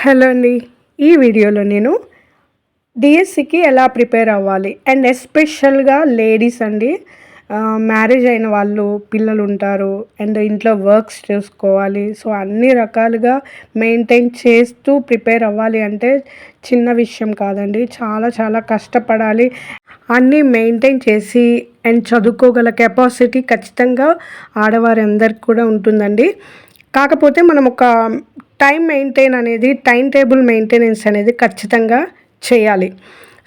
Hello అండి. ఈ వీడియోలో నేను డిఎస్సికి ఎలా ప్రిపేర్ అవ్వాలి అండ్ ఎస్పెషల్గా లేడీస్ అండి. మ్యారేజ్ అయిన వాళ్ళు పిల్లలు ఉంటారు అండ్ ఇంట్లో వర్క్స్ చూసుకోవాలి. సో అన్ని రకాలుగా మెయింటైన్ చేస్తూ ప్రిపేర్ అవ్వాలి అంటే చిన్న విషయం కాదండి. చాలా చాలా కష్టపడాలి. అన్నీ మెయింటైన్ చేసి అండ్ చదువుకోగల కెపాసిటీ ఖచ్చితంగా ఆడవారందరికి కూడా ఉంటుందండి. కాకపోతే మనం ఒక టైం టేబుల్ మెయింటెనెన్స్ అనేది ఖచ్చితంగా చేయాలి.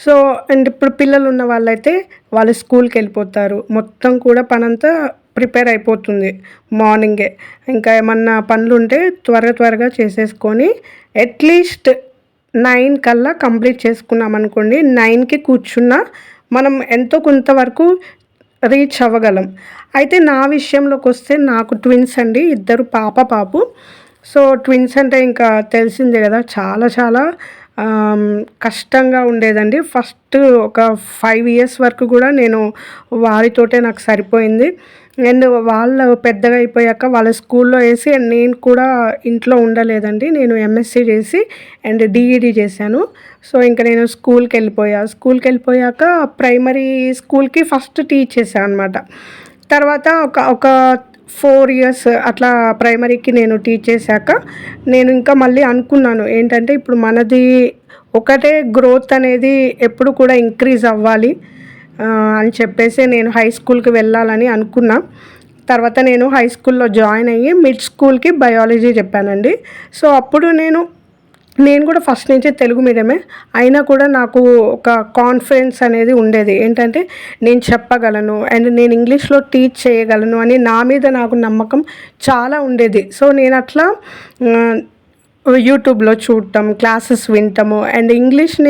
సో అండ్ ఇప్పుడు పిల్లలు ఉన్న వాళ్ళైతే వాళ్ళు స్కూల్కి వెళ్ళిపోతారు. మొత్తం కూడా పనంతా ప్రిపేర్ అయిపోతుంది మార్నింగే. ఇంకా ఏమన్నా పనులు ఉంటే త్వరగా చేసేసుకొని అట్లీస్ట్ 9 కల్లా కంప్లీట్ చేసుకున్నాం అనుకోండి, 9కి కూర్చున్నా మనం ఎంతో కొంతవరకు రీచ్ అవ్వగలం. అయితే నా విషయంలోకి వస్తే నాకు ట్విన్స్ అండి, ఇద్దరు పాపు. సో ట్విన్స్ అంటే ఇంకా తెలిసిందే కదా, చాలా చాలా కష్టంగా ఉండేదండి. ఫస్ట్ ఒక 5 ఇయర్స్ వరకు కూడా నేను వారితోటే నాకు సరిపోయింది. అండ్ వాళ్ళు పెద్దగా అయిపోయాక వాళ్ళ స్కూల్లో వేసి అండ్ నేను కూడా ఇంట్లో ఉండలేదండి. నేను ఎంఎస్సి చేసి అండ్ డిఈడి చేశాను. సో ఇంకా నేను స్కూల్కి వెళ్ళిపోయాక ప్రైమరీ స్కూల్కి ఫస్ట్ టీచ్ చేశాను అనమాట. తర్వాత ఒక 4 ఇయర్స్ అట్లా ప్రైమరీకి నేను టీచ్ చేశాక నేను ఇంకా మళ్ళీ అనుకున్నాను ఏంటంటే, ఇప్పుడు మనది ఒకటే గ్రోత్ అనేది ఎప్పుడు కూడా ఇంక్రీజ్ అవ్వాలి అని చెప్పేసి నేను హై స్కూల్కి వెళ్ళాలని అనుకున్నా. తర్వాత నేను హై స్కూల్లో జాయిన్ అయ్యి మిడ్ స్కూల్కి బయాలజీ చెప్పానండి. సో అప్పుడు నేను కూడా ఫస్ట్ నుంచి తెలుగు మీడియమే అయినా కూడా నాకు ఒక కాన్ఫిడెన్స్ అనేది ఉండేది. ఏంటంటే నేను చెప్పగలను అండ్ నేను ఇంగ్లీష్లో టీచ్ చేయగలను అని నా మీద నాకు నమ్మకం చాలా ఉండేది. సో నేను అట్లా యూట్యూబ్లో చూడటం, క్లాసెస్ వినటము అండ్ ఇంగ్లీష్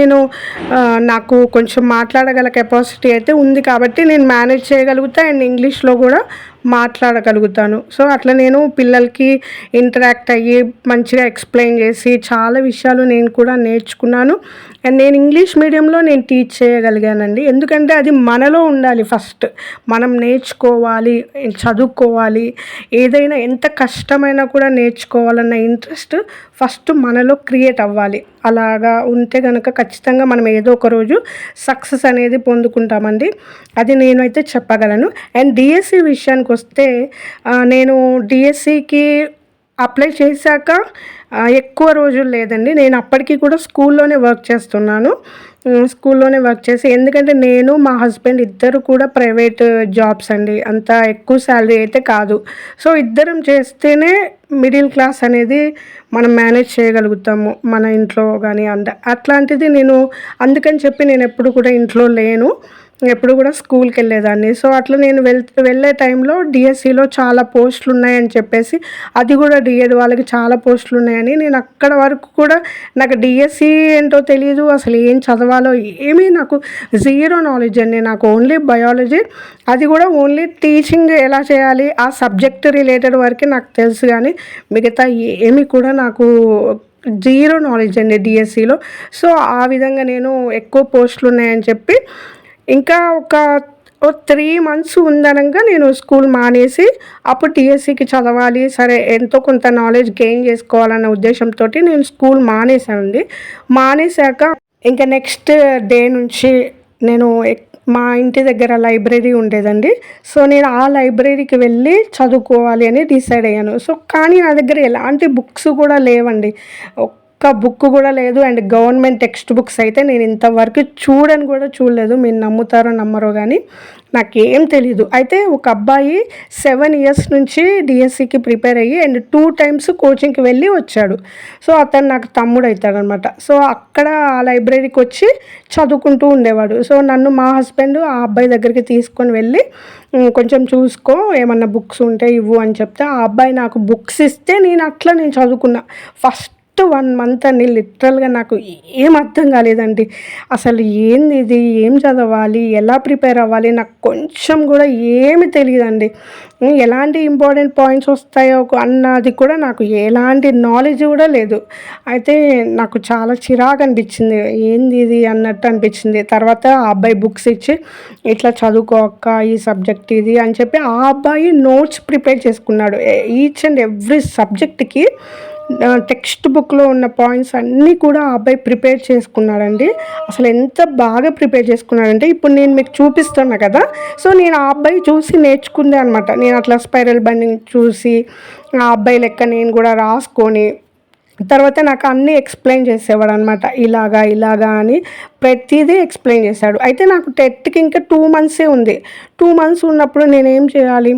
నాకు కొంచెం మాట్లాడగల కెపాసిటీ అయితే ఉంది కాబట్టి నేను మేనేజ్ చేయగలుగుతా అండ్ ఇంగ్లీష్లో కూడా మాట్లాడగలుగుతాను. సో అట్లా నేను పిల్లలకి ఇంటరాక్ట్ అయ్యి మంచిగా ఎక్స్ప్లెయిన్ చేసి చాలా విషయాలు నేను కూడా నేర్చుకున్నాను. అండ్ నేను ఇంగ్లీష్ మీడియంలో నేను టీచ్ చేయగలిగానండి. ఎందుకంటే అది మనలో ఉండాలి. ఫస్ట్ మనం నేర్చుకోవాలి, చదువుకోవాలి, ఏదైనా ఎంత కష్టమైనా కూడా నేర్చుకోవాలన్న ఇంట్రెస్ట్ ఫస్ట్ మనలో క్రియేట్ అవ్వాలి. అలాగా ఉంటే కనుక ఖచ్చితంగా మనం ఏదో ఒక రోజు సక్సెస్ అనేది పొందుకుంటామండి. అది నేనైతే చెప్పగలను. అండ్ డిఎస్సి విషయానికి వస్తే నేను డిఎస్సికి అప్లై చేశాక ఎక్కువ రోజులు లేదండి. నేను అప్పటికి కూడా స్కూల్లోనే వర్క్ చేస్తున్నాను. ఎందుకంటే నేను మా హస్బెండ్ ఇద్దరు కూడా ప్రైవేట్ జాబ్స్ అండి. అంత ఎక్కువ శాలరీ అయితే కాదు. సో ఇద్దరం చేస్తేనే మిడిల్ క్లాస్ అనేది మనం మేనేజ్ చేయగలుగుతాము మన ఇంట్లో కానీ అట్లాంటిది అందుకని చెప్పి నేను ఎప్పుడు కూడా ఇంట్లో లేను, ఎప్పుడు కూడా స్కూల్కి వెళ్ళేదాన్ని. సో అట్లా నేను వెళ్ళే టైంలో డిఎస్సిలో చాలా పోస్టులు ఉన్నాయని చెప్పేసి, అది కూడా డిఎడ్ వాళ్ళకి చాలా పోస్టులు ఉన్నాయని నేను అక్కడ వరకు కూడా నాకు డిఎస్సి ఏంటో తెలియదు, అసలు ఏం చదవాలో ఏమీ నాకు జీరో నాలెడ్జ్ అండి. నాకు ఓన్లీ బయాలజీ, అది కూడా ఓన్లీ టీచింగ్ ఎలా చేయాలి ఆ సబ్జెక్ట్ రిలేటెడ్ వరకే నాకు తెలుసు, కానీ మిగతా ఏమీ కూడా నాకు జీరో నాలెడ్జ్ అండి డిఎస్సిలో. సో ఆ విధంగా నేను ఎక్కువ పోస్టులు ఉన్నాయని చెప్పి ఇంకా ఒక 3 మంత్స్ ఉందనగా నేను స్కూల్ మానేసి అప్పుడు టీఎస్సికి చదవాలి, సరే ఎంతో కొంత నాలెడ్జ్ గెయిన్ చేసుకోవాలన్న ఉద్దేశంతో నేను స్కూల్ మానేశానండి. మానేశాక ఇంకా నెక్స్ట్ డే నుంచి నేను మా ఇంటి దగ్గర లైబ్రరీ ఉండేదండి. సో నేను ఆ లైబ్రరీకి వెళ్ళి చదువుకోవాలి అని డిసైడ్ అయ్యాను. సో కానీ నా దగ్గర ఎలాంటి బుక్స్ కూడా లేవండి, ఒక్క బుక్ కూడా లేదు. అండ్ గవర్నమెంట్ టెక్స్ట్ బుక్స్ అయితే నేను ఇంతవరకు చూడలేదు. మీరు నమ్ముతారో నమ్మరో కానీ నాకేం తెలీదు. అయితే ఒక అబ్బాయి 7 ఇయర్స్ నుంచి డిఎస్సికి ప్రిపేర్ అయ్యి అండ్ 2 టైమ్స్ కోచింగ్కి వెళ్ళి వచ్చాడు. సో అతను నాకు తమ్ముడు అవుతాడనమాట. సో అక్కడ ఆ లైబ్రరీకి వచ్చి చదువుకుంటూ ఉండేవాడు. సో నన్ను మా హస్బెండ్ ఆ అబ్బాయి దగ్గరికి తీసుకొని వెళ్ళి కొంచెం చూసుకో, ఏమన్నా బుక్స్ ఉంటే ఇవ్వు అని చెప్తే ఆ అబ్బాయి నాకు బుక్స్ ఇస్తే నేను చదువుకున్నా. ఫస్ట్ 1 మంత్ అండి లిటరల్గా నాకు ఏం అర్థం కాలేదండి. అసలు ఏంది ఇది, ఏం చదవాలి, ఎలా ప్రిపేర్ అవ్వాలి, నాకు కొంచెం కూడా ఏమి తెలియదండి. ఎలాంటి ఇంపార్టెంట్ పాయింట్స్ వస్తాయో అన్నది కూడా నాకు ఎలాంటి నాలెడ్జ్ కూడా లేదు. అయితే నాకు చాలా చిరాకు అనిపించింది, ఏంది ఇది అన్నట్టు అనిపించింది. తర్వాత ఆ అబ్బాయి బుక్స్ ఇచ్చి ఇట్లా చదువుకో అక్క, ఈ సబ్జెక్ట్ ఇది అని చెప్పి ఆ అబ్బాయి నోట్స్ ప్రిపేర్ చేసుకున్నాడు. ఈచ్ అండ్ ఎవ్రీ సబ్జెక్ట్కి టెక్స్ట్ బుక్‌లో ఉన్న పాయింట్స్ అన్నీ కూడా ఆ అబ్బాయి ప్రిపేర్ చేసుకున్నాడండి. అసలు ఎంత బాగా ప్రిపేర్ చేసుకున్నాడంటే ఇప్పుడు నేను మీకు చూపిస్తున్నా కదా! సో, నేను ఆ అబ్బాయి చూసి నేర్చుకుందే అనమాట. నేను అట్లా స్పైరల్ బైండింగ్ చూసి ఆ అబ్బాయి లెక్క నేను కూడా రాసుకొని తర్వాత నాకు అన్నీ ఎక్స్‌ప్లెయిన్ చేసేవాడనమాట. ఇలాగా అని ప్రతీదీ ఎక్స్‌ప్లెయిన్ చేశాడు. అయితే నాకు టెట్‌కి ఇంకా 2 మంత్సే ఉంది. 2 మంత్స్ ఉన్నప్పుడు నేనేం చేయాలి?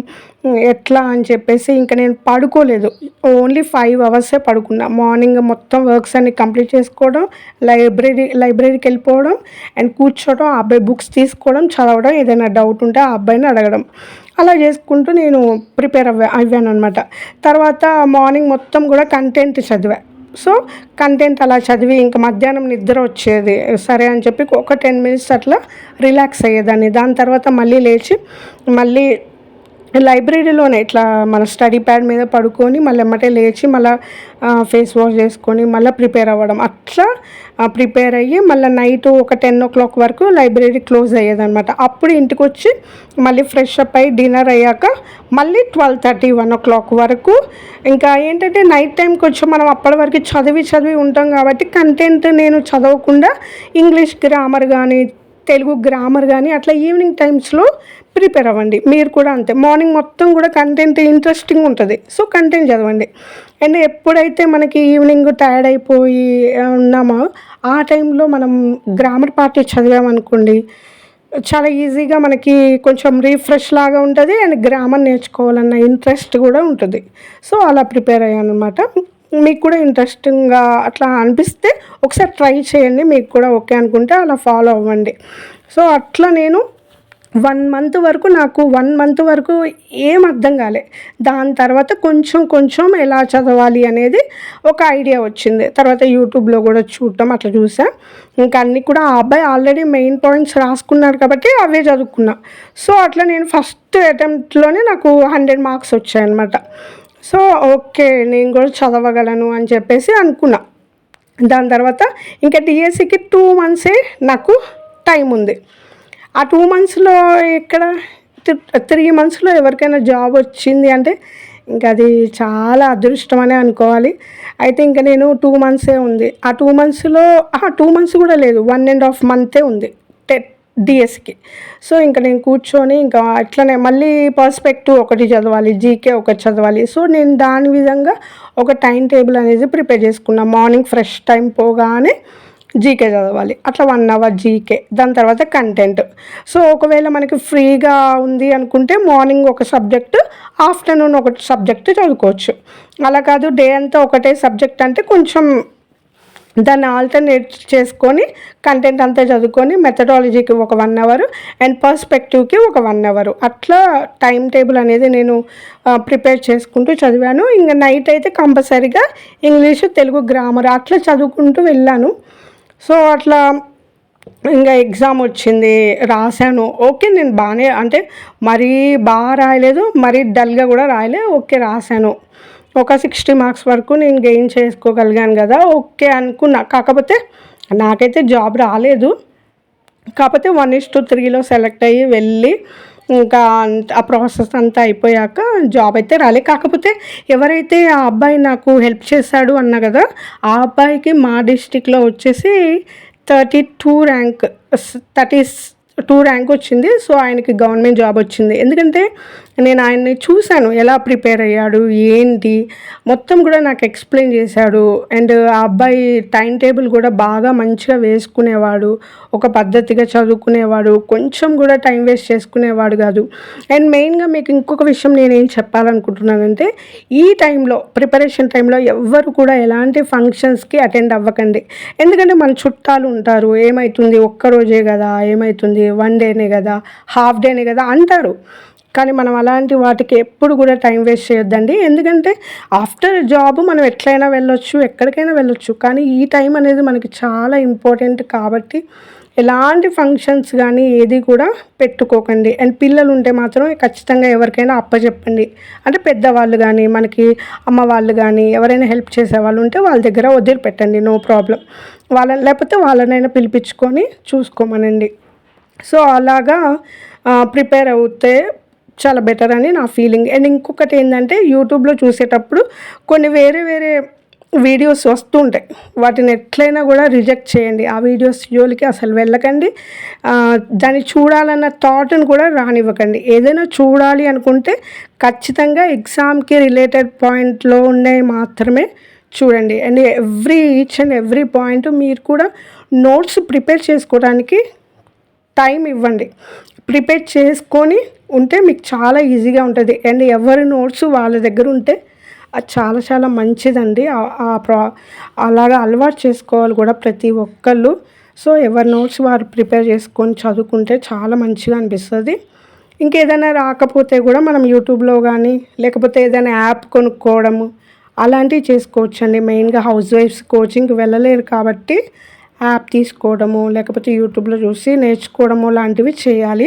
ఎట్లా అని చెప్పేసి ఇంక నేను పడుకోలేదు. ఓన్లీ 5 అవర్సే పడుకున్నా. మార్నింగ్ మొత్తం వర్క్స్ అన్నీ కంప్లీట్ చేసుకోవడం, లైబ్రరీకెళ్ళిపోవడం అండ్ కూర్చోవడం, ఆ అబ్బాయి బుక్స్ తీసుకోవడం, చదవడం, ఏదైనా డౌట్ ఉంటే ఆ అబ్బాయిని అడగడం. అలా చేసుకుంటూ నేను ప్రిపేర్ అయ్యాననమాట. తర్వాత మార్నింగ్ మొత్తం కూడా కంటెంట్ చదివా. సో, కంటెంట్ అలా చదివి ఇంక మధ్యాహ్నం నిద్ర వచ్చేది. సరే అని చెప్పి ఒక 10 మినిట్స్ అట్లా రిలాక్స్ అయ్యేదాన్ని. దాని తర్వాత మళ్ళీ లేచి మళ్ళీ లైబ్రరీలోనే ఇట్లా మన స్టడీ ప్యాడ్ మీద పడుకొని మళ్ళీ ఎమ్మటే లేచి మళ్ళీ ఫేస్ వాష్ చేసుకొని మళ్ళీ ప్రిపేర్ అవ్వడం. అట్లా ప్రిపేర్ అయ్యి మళ్ళీ నైట్ ఒక 10 వరకు లైబ్రరీ క్లోజ్ అయ్యేదనమాట. అప్పుడు ఇంటికొచ్చి మళ్ళీ ఫ్రెష్ అప్ అయ్యి డిన్నర్ అయ్యాక మళ్ళీ 12:30, 1 వరకు ఇంకా ఏంటంటే నైట్ టైం కొంచెం మనం అప్పటి వరకు చదివి ఉంటాం కాబట్టి కంటెంట్ నేను చదవకుండా ఇంగ్లీష్ గ్రామర్ కానీ, తెలుగు గ్రామర్ కానీ అట్లా ఈవినింగ్ టైమ్స్లో ప్రిపేర్ అవ్వండి. మీరు కూడా అంతే. మార్నింగ్ మొత్తం కూడా కంటెంట్ ఇంట్రెస్టింగ్ ఉంటుంది. సో, కంటెంట్ చదవండి. అండ్ ఎప్పుడైతే మనకి ఈవినింగ్ టైర్డ్ అయిపోయి ఉన్నామో ఆ టైంలో మనం గ్రామర్ పార్ట్ చదివామనుకోండి చాలా ఈజీగా మనకి కొంచెం రిఫ్రెష్ లాగా ఉంటుంది అండ్ గ్రామర్ నేర్చుకోవాలన్న ఇంట్రెస్ట్ కూడా ఉంటుంది. సో, అలా ప్రిపేర్ అయ్యాననమాట. మీకు కూడా ఇంట్రెస్టింగ్గా అట్లా అనిపిస్తే ఒకసారి ట్రై చేయండి. మీకు కూడా ఓకే అనుకుంటే అలా ఫాలో అవ్వండి. సో, అట్లా నేను 1 మంత్ వరకు ఏం అర్థం కాలే. దాని తర్వాత కొంచెం ఎలా చదవాలి అనేది ఒక ఐడియా వచ్చింది. తర్వాత యూట్యూబ్‌లో కూడా చూడటం అట్లా చూసా. ఇంకా అన్నీ కూడా ఆ అబ్బాయి ఆల్రెడీ మెయిన్ పాయింట్స్ రాసుకున్నాడు కాబట్టి అవే చదువుకున్నా. సో, అట్లా నేను ఫస్ట్ అటెంప్ట్‌లోనే నాకు 100 మార్క్స్ వచ్చాయన్నమాట. సో, ఓకే నేను కూడా చదవగలను అని చెప్పేసి అనుకున్నా. దాని తర్వాత ఇంకా డీఎస్సీకి 2 మంత్సే నాకు టైం ఉంది. ఆ 2 మంత్స్‌లో ఇక్కడ 3 మంత్స్‌లో ఎవరికైనా జాబ్ వచ్చింది అంటే ఇంకా అది చాలా అదృష్టం అనే అనుకోవాలి. అయితే ఇంక నేను 2 మంత్సే ఉంది. ఆ 2 మంత్స్‌లో 2 మంత్స్ కూడా లేదు. 1½ మంతే ఉంది డిఎస్సికి. సో, ఇంక నేను కూర్చొని ఇంకా అట్లనే మళ్ళీ పర్స్పెక్టివ్ ఒకటి చదవాలి, జీకే ఒకటి చదవాలి. సో, నేను దాని విధంగా ఒక టైమ్ టేబుల్ అనేది ప్రిపేర్ చేసుకున్నా. మార్నింగ్ ఫ్రెష్ టైం పోగానే జీకే చదవాలి. అట్లా 1 అవర్ జీకే. దాని తర్వాత కంటెంట్. సో, ఒకవేళ మనకి ఫ్రీగా ఉంది అనుకుంటే మార్నింగ్ ఒక సబ్జెక్టు, ఆఫ్టర్నూన్ ఒక సబ్జెక్టు చదువుకోవచ్చు. అలా కాదు డే అంతా ఒకటే సబ్జెక్ట్ అంటే కొంచెం దాన్ని ఆల్టర్నేట్ చేసుకొని కంటెంట్ అంతా చదువుకొని మెథడాలజీకి ఒక 1 అవర్ అండ్ పర్స్పెక్టివ్కి ఒక 1 అవర్ అట్లా టైం టేబుల్ అనేది నేను ప్రిపేర్ చేసుకుంటూ చదివాను. ఇంకా నైట్ అయితే కంపల్సరీగా ఇంగ్లీషు, తెలుగు గ్రామర్ అట్లా చదువుకుంటూ వెళ్ళాను. సో, అట్లా ఇంకా ఎగ్జామ్ వచ్చింది, రాశాను. ఓకే నేను బాగానే అంటే మరీ బాగా రాయలేదు, మరీ డల్గా కూడా రాయలే. ఓకే రాశాను. ఒక 60 మార్క్స్ వరకు నేను గెయిన్ చేసుకోగలిగాను కదా, ఓకే అనుకున్నా. కాకపోతే నాకైతే జాబ్ రాలేదు. కాకపోతే 1:3లో సెలెక్ట్ అయ్యి వెళ్ళి ఇంకా ఆ ప్రాసెస్ అంతా అయిపోయాక జాబ్ అయితే రాలే. కాకపోతే ఎవరైతే ఆ అబ్బాయి నాకు హెల్ప్ చేశాడు అన్నా కదా, ఆ అబ్బాయికి మా డిస్ట్రిక్ట్లో వచ్చేసి 32 ర్యాంక్ వచ్చింది. సో, ఆయనకి గవర్నమెంట్ జాబ్ వచ్చింది. ఎందుకంటే నేను ఆయన్ని చూశాను ఎలా ప్రిపేర్ అయ్యాడు ఏంటి మొత్తం కూడా నాకు ఎక్స్ప్లెయిన్ చేశాడు. అండ్ ఆ అబ్బాయి టైం టేబుల్ కూడా బాగా మంచిగా వేసుకునేవాడు, ఒక పద్ధతిగా చదువుకునేవాడు, కొంచెం కూడా టైం వేస్ట్ చేసుకునేవాడు కాదు. అండ్ మెయిన్గా మీకు ఇంకొక విషయం నేనేం చెప్పాలనుకుంటున్నానంటే ఈ టైంలో ప్రిపరేషన్ టైంలో ఎవ్వరు కూడా ఎలాంటి ఫంక్షన్స్కి అటెండ్ అవ్వకండి. ఎందుకంటే మన చుట్టాలు ఉంటారు, ఏమవుతుంది ఒక్కరోజే కదా, ఏమవుతుంది 1 డేనే కదా, హాఫ్ డేనే కదా అంటారు. కానీ మనం అలాంటి వాటికి ఎప్పుడు కూడా టైం వేస్ట్ చేయొద్దండి. ఎందుకంటే ఆఫ్టర్ జాబ్ మనం ఎట్లయినా వెళ్ళొచ్చు, ఎక్కడికైనా వెళ్ళొచ్చు. కానీ ఈ టైం అనేది మనకి చాలా ఇంపార్టెంట్ కాబట్టి ఎలాంటి ఫంక్షన్స్ కానీ ఏది కూడా పెట్టుకోకండి. అండ్ పిల్లలు ఉంటే మాత్రం ఖచ్చితంగా ఎవరికైనా అప్పచెప్పండి. అంటే పెద్దవాళ్ళు కానీ మనకి అమ్మ వాళ్ళు కానీ ఎవరైనా హెల్ప్ చేసేవాళ్ళు ఉంటే వాళ్ళ దగ్గర వదిలిపెట్టండి, నో ప్రాబ్లం. లేకపోతే వాళ్ళనైనా పిలిపించుకొని చూసుకోమనండి. సో, అలాగా ప్రిపేర్ అవుతే చాలా బెటర్ అని నా ఫీలింగ్. అండ్ ఇంకొకటి ఏంటంటే యూట్యూబ్లో చూసేటప్పుడు కొన్ని వేరే వీడియోస్ వస్తుంటాయి. వాటిని ఎట్లైనా కూడా రిజెక్ట్ చేయండి. ఆ వీడియోస్ జోలికి అసలు వెళ్ళకండి. దాన్ని చూడాలన్న థాట్‌ని కూడా రానివ్వకండి. ఏదైనా చూడాలి అనుకుంటే ఖచ్చితంగా ఎగ్జామ్‌కి రిలేటెడ్ పాయింట్‌లో ఉన్నవి మాత్రమే చూడండి. And each and every point మీరు కూడా నోట్స్ ప్రిపేర్ చేసుకోవడానికి టైం ఇవ్వండి. ప్రిపేర్ చేసుకొని ఉంటే మీకు చాలా ఈజీగా ఉంటుంది. అండ్ ఎవరి నోట్స్ వాళ్ళ దగ్గర ఉంటే అది చాలా చాలా మంచిదండి. అలాగా అలవాటు చేసుకోవాలి కూడా ప్రతి ఒక్కళ్ళు. సో ఎవరి నోట్స్ వారు ప్రిపేర్ చేసుకొని చదువుకుంటే చాలా మంచిగా అనిపిస్తుంది. ఇంకేదైనా రాకపోతే కూడా మనం యూట్యూబ్లో కానీ లేకపోతే ఏదైనా యాప్ కొనుక్కోవడము అలాంటివి చేసుకోవచ్చండి. మెయిన్గా హౌస్ వైఫ్స్ కోచింగ్కి వెళ్ళలేరు కాబట్టి యాప్ తీసుకోవడము లేకపోతే యూట్యూబ్లో చూసి నేర్చుకోవడము లాంటివి చేయాలి.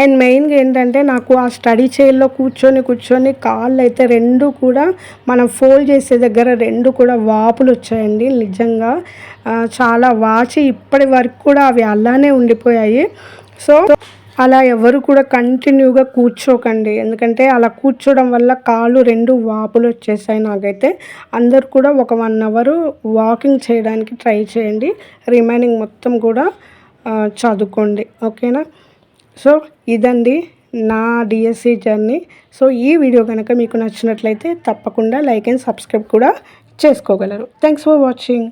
అండ్ మెయిన్గా ఏంటంటే నాకు ఆ స్టడీ చైర్లో కూర్చొని కాళ్ళు అయితే రెండు కూడా మనం ఫోల్డ్ చేసే దగ్గర రెండు కూడా వాపులు వచ్చాయండి. నిజంగా చాలా వాచి ఇప్పటి వరకు కూడా అవి అలానే ఉండిపోయాయి. సో అలా ఎవరు కూడా కంటిన్యూగా కూర్చోకండి. ఎందుకంటే అలా కూర్చోవడం వల్ల కాళ్ళు రెండు వాపులు వచ్చేసాయి నాకైతే. అందరు కూడా ఒక 1 అవర్ వాకింగ్ చేయడానికి ట్రై చేయండి. రిమైనింగ్ మొత్తం కూడా చదువుకోండి. ఓకేనా? సో ఇదండి నా డిఎస్సి జర్నీ. సో ఈ వీడియో కనుక మీకు నచ్చినట్లయితే తప్పకుండా లైక్ అండ్ సబ్స్క్రైబ్ కూడా చేసుకోగలరు. Thanks for watching.